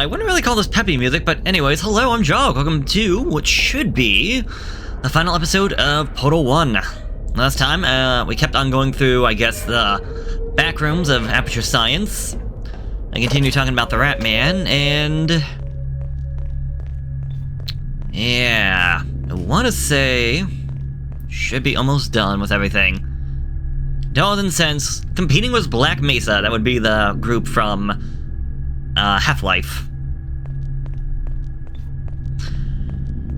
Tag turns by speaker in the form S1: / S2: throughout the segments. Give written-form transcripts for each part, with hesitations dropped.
S1: I wouldn't really call this peppy music, but anyways, hello, I'm Jog. Welcome to what should be the final episode of Portal 1. Last time, we kept on going through, I guess, the backrooms of Aperture Science. I continue talking about the Rat Man, and... yeah, I want to say... should be almost done with everything. Dollars and cents, competing with Black Mesa, that would be the group from... Half-Life.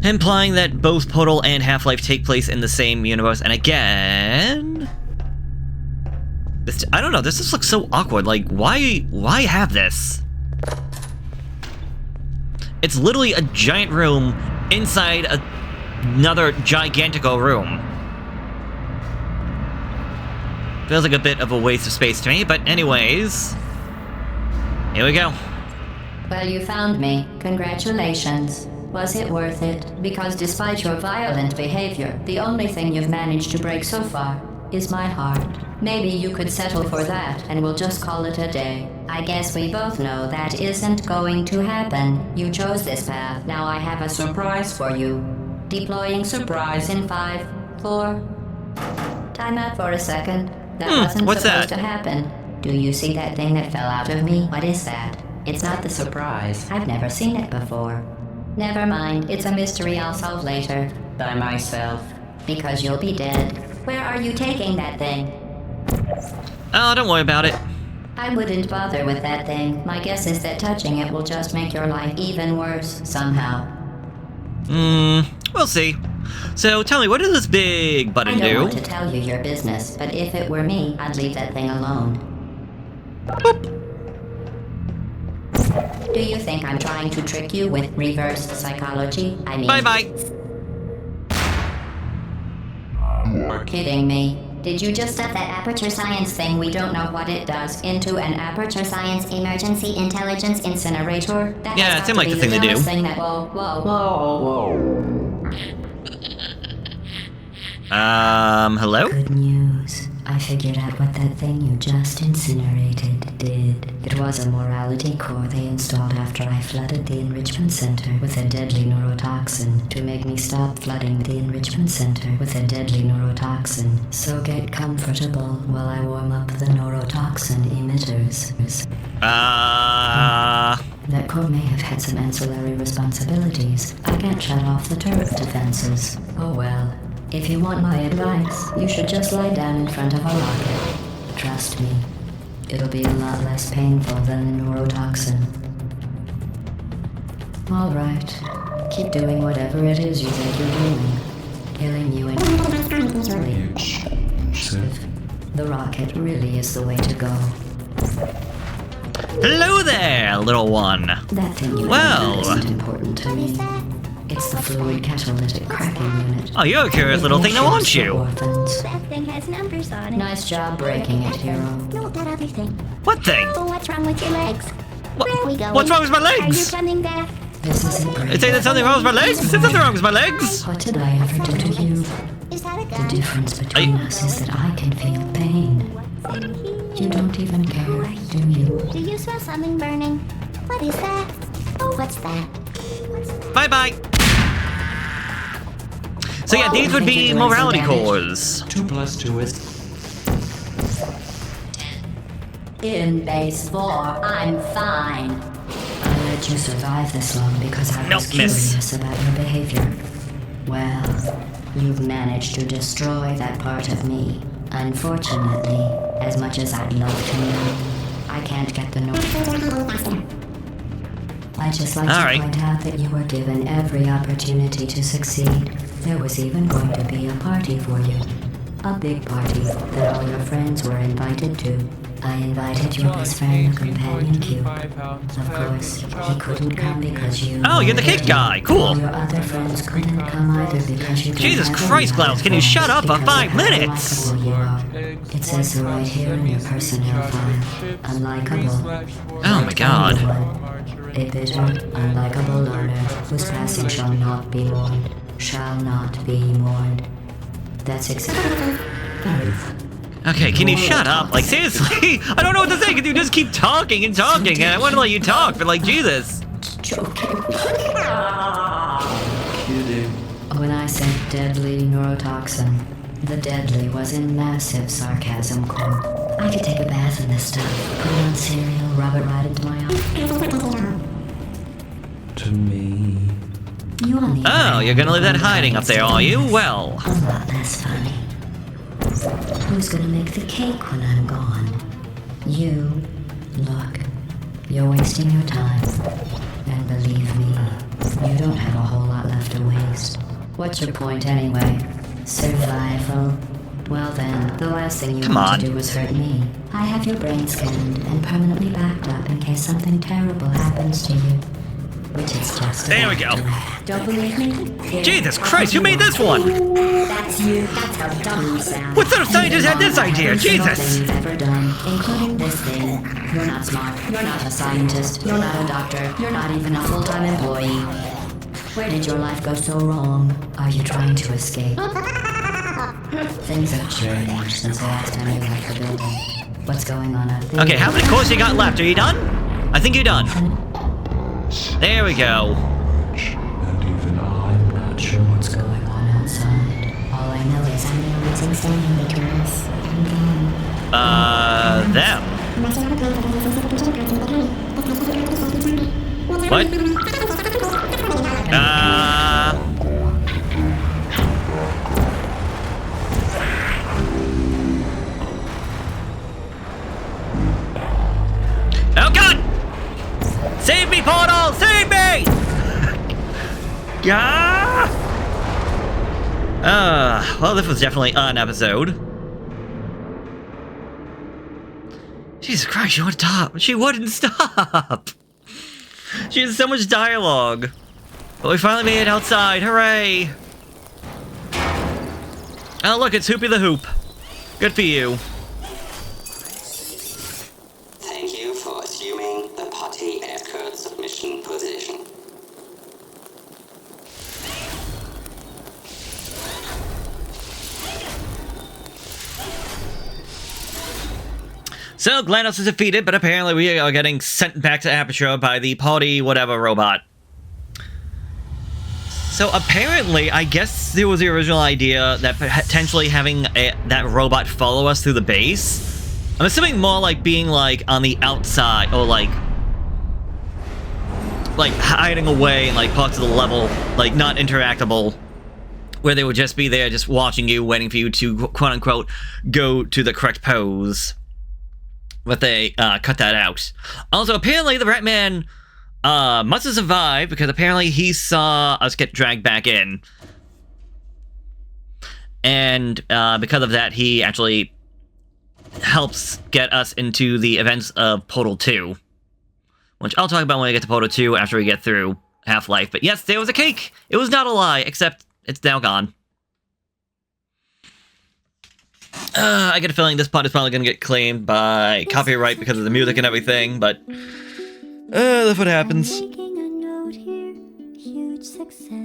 S1: Implying that both Portal and Half-Life take place in the same universe, and again... I don't know, this just looks so awkward, like, why have this? It's literally a giant room inside another gigantical room. Feels like a bit of a waste of space to me, but anyways... here we go.
S2: Well, you found me. Congratulations. Was it worth it? Because despite your violent behavior, the only thing you've managed to break so far is my heart. Maybe you could settle for that, and we'll just call it a day. I guess we both know that isn't going to happen. You chose this path. Now I have a surprise for you. Deploying surprise in 5, 4... Time out for a second. That wasn't supposed to happen. Do you see that thing that fell out of me? What is that? It's not the surprise. I've never seen it before. Never mind, it's a mystery I'll solve later. By myself. Because you'll be dead. Where are you taking that thing?
S1: Oh, don't worry about it.
S2: I wouldn't bother with that thing. My guess is that touching it will just make your life even worse, somehow.
S1: We'll see. So, tell me, what does this big button do?
S2: I don't want to tell you your business, but if it were me, I'd leave that thing alone.
S1: Boop.
S2: Do you think I'm trying to trick you with reverse psychology? I mean...
S1: bye-bye.
S2: You're kidding me. Did you just stuff that Aperture Science thing, we don't know what it does, into an Aperture Science Emergency Intelligence Incinerator? That
S1: yeah, it seemed like the thing to do.
S2: Thing that, whoa.
S1: Hello?
S2: Good news. I figured out what that thing you just incinerated did. It was a morality core they installed after I flooded the enrichment center with a deadly neurotoxin to make me stop flooding the enrichment center with a deadly neurotoxin. So get comfortable while I warm up the neurotoxin emitters. That core may have had some ancillary responsibilities. I can't shut off the turret defenses. Oh well. If you want my advice, you should just lie down in front of a rocket. Trust me, it'll be a lot less painful than the neurotoxin. Alright, keep doing whatever it is you think you're doing. Killing you and the rocket really is the way to go.
S1: Hello there, little one.
S2: That thing you
S1: well,
S2: isn't important to me. It's the fluid catalytic cracking unit.
S1: Oh, you're a curious little thing, now aren't you?
S3: That thing has numbers on it.
S2: Nice job breaking it, hero.
S3: No, that other thing.
S1: What thing?
S3: Oh, what's wrong with your legs? Where are we going?
S1: What's wrong with my
S3: Are you
S1: legs?
S3: coming back?
S2: This isn't great.
S1: It's saying there's something wrong with my legs? There's nothing wrong with my legs?
S2: What did I ever do to you?
S3: Is that a
S2: The
S3: gun?
S2: difference between us is that I can feel pain.
S3: What's in here?
S2: You don't even care, do you?
S3: Do you smell something burning? What is that? Oh, what's that?
S1: Bye-bye. So yeah, these would be morality cores.
S4: 2 + 2 is...
S2: In base 4, I'm fine. I let you survive this long because I was curious about your behavior. Well, you've managed to destroy that part of me. Unfortunately, as much as I'd love to know, I can't get the I'd just like to point out that you were given every opportunity to succeed. There was even going to be a party for you. A big party that all your friends were invited to. I invited your best friend, the companion Q. Of course, he couldn't come because you...
S1: oh, you're the cake guy. Cool.
S2: All your other friends couldn't come either because you...
S1: Jesus Christ, Klaus, can you shut up for 5 minutes?
S2: It says so right here in your personnel file. Unlikable.
S1: Oh my god.
S2: A bitter, unlikable loner whose passing shall not be mourned. Shall not be mourned. That's exactly...
S1: Okay, can you shut up? Like, seriously? I don't know what to say, because you just keep talking and talking, and I want to let you talk, but like, Jesus.
S2: joking.
S4: Kidding.
S2: When I said deadly neurotoxin, the deadly was in massive sarcasm quote. I could take a bath in this stuff, put it on cereal, rub it right into my eye.
S4: To me.
S2: You on the
S1: Oh, you're gonna leave that hiding up there, are you? Well.
S2: A lot less funny. Who's gonna make the cake when I'm gone? You. Look, you're wasting your time. And believe me, you don't have a whole lot left to waste. What's your point anyway? Survival? Well then, the last thing you want to do is hurt me. I have your brain scanned and permanently backed up in case something terrible happens to you. Which is just
S1: There we go.
S2: Don't believe me?
S1: Jesus Christ, who made this one?
S2: That's you. That's how dumb you sound.
S1: What sort of scientist had this idea?
S2: Every single
S1: Jesus!
S2: thing you've ever done, including this thing. You're not smart. You're not a scientist. You're not a doctor. You're not even a full-time employee. Where did your life go so wrong? Are you trying to escape? Things have changed since the last time you left the building. What's going on out there?
S1: Okay, how many cores you got left? Are you done? I think you're done. There we go.
S4: And even I'm not sure what's going
S2: Going on outside. All I know is I'm the only thing standing between us and them.
S1: Them. What? Oh God! Save me, Portal! Save me! Yeah! Well, this was definitely an episode. Jesus Christ, she wouldn't stop. She wouldn't stop. She has so much dialogue. But we finally made it outside. Hooray! Oh, look, it's Hoopy the Hoop. Good for you.
S5: Thank you for assuming the potty escort submission position.
S1: So, GLaDos is defeated, but apparently we are getting sent back to Aperture by the potty whatever robot. So apparently, I guess there was the original idea that potentially having that robot follow us through the base. I'm assuming more like being like on the outside, or like hiding away in like parts of the level, like not interactable, where they would just be there just watching you, waiting for you to quote unquote go to the correct pose. But they cut that out. Also, apparently the Ratman must have survived because apparently he saw us get dragged back in. And because of that, he actually helps get us into the events of Portal 2. Which I'll talk about when we get to Portal 2 after we get through Half-Life. But yes, there was a cake! It was not a lie, except it's now gone. I get a feeling this part is probably going to get claimed by copyright because of the music and everything, but that's what happens.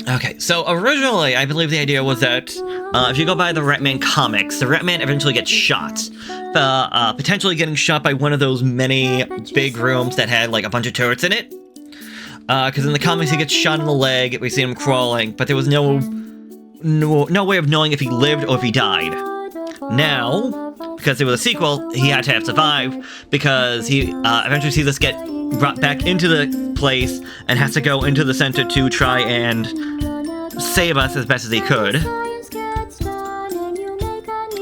S1: Okay, so originally, I believe the idea was that if you go by the Ratman comics, the Ratman eventually gets shot. Potentially getting shot by one of those many big rooms that had like a bunch of turrets in it. Because in the comics he gets shot in the leg, we see him crawling, but there was no way of knowing if he lived or if he died. Now, because it was a sequel, he had to have survived, because he eventually sees us get brought back into the place and has to go into the center to try and save us as best as he could.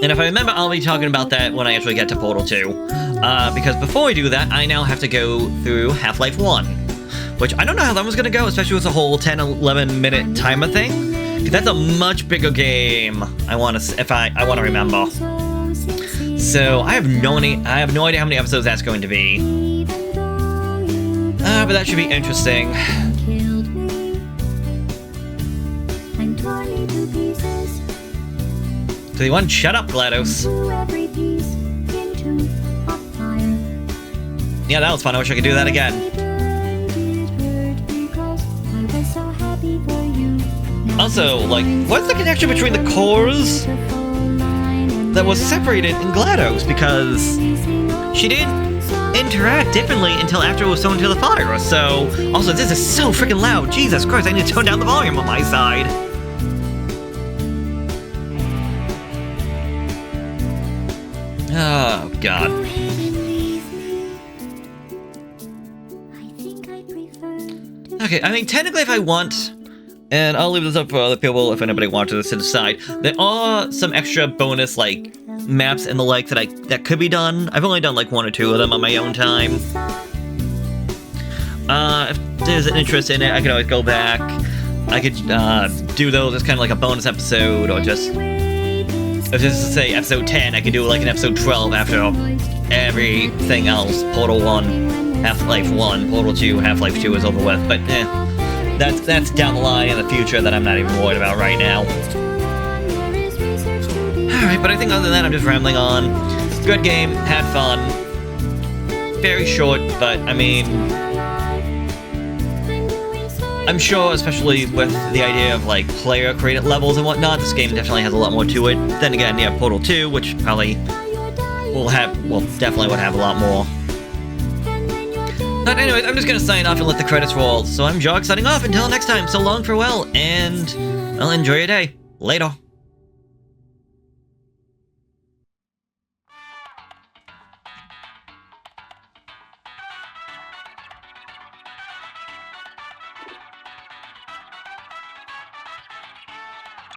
S1: And if I remember, I'll be talking about that when I actually get to Portal 2. Because before we do that, I now have to go through Half-Life 1. Which I don't know how that was going to go, especially with the whole 10-11 minute timer thing. That's a much bigger game. I want to remember. So I have no idea how many episodes that's going to be. But that should be interesting. Do you want to shut up, GLaDos? Yeah, that was fun. I wish I could do that again. Also, like, what's the connection between the cores that was separated in GLaDos? Because she didn't interact differently until after it was thrown to the fire. So, also, this is so freaking loud. Jesus Christ, I need to tone down the volume on my side. Oh, God. Okay, I mean, technically if I want, and I'll leave this up for other people if anybody wants to decide, there are some extra bonus, like, maps and the like that could be done. I've only done, like, 1 or 2 of them on my own time. If there's an interest in it, I can always go back. I could do those as kind of like a bonus episode, or just, if this is, say, episode 10, I could do, like, an episode 12 after everything else. Portal 1, Half-Life 1, Portal 2, Half-Life 2 is over with, but that's down the line in the future that I'm not even worried about right now. Alright, but I think other than that, I'm just rambling on. Good game, had fun. Very short, but, I mean, I'm sure, especially with the idea of, like, player-created levels and whatnot, this game definitely has a lot more to it. Then again, yeah, Portal 2, which probably definitely would have a lot more. But anyways, I'm just gonna sign off and let the credits roll. So I'm Jog signing off. Until next time, so long, farewell, and, well, enjoy your day. Later.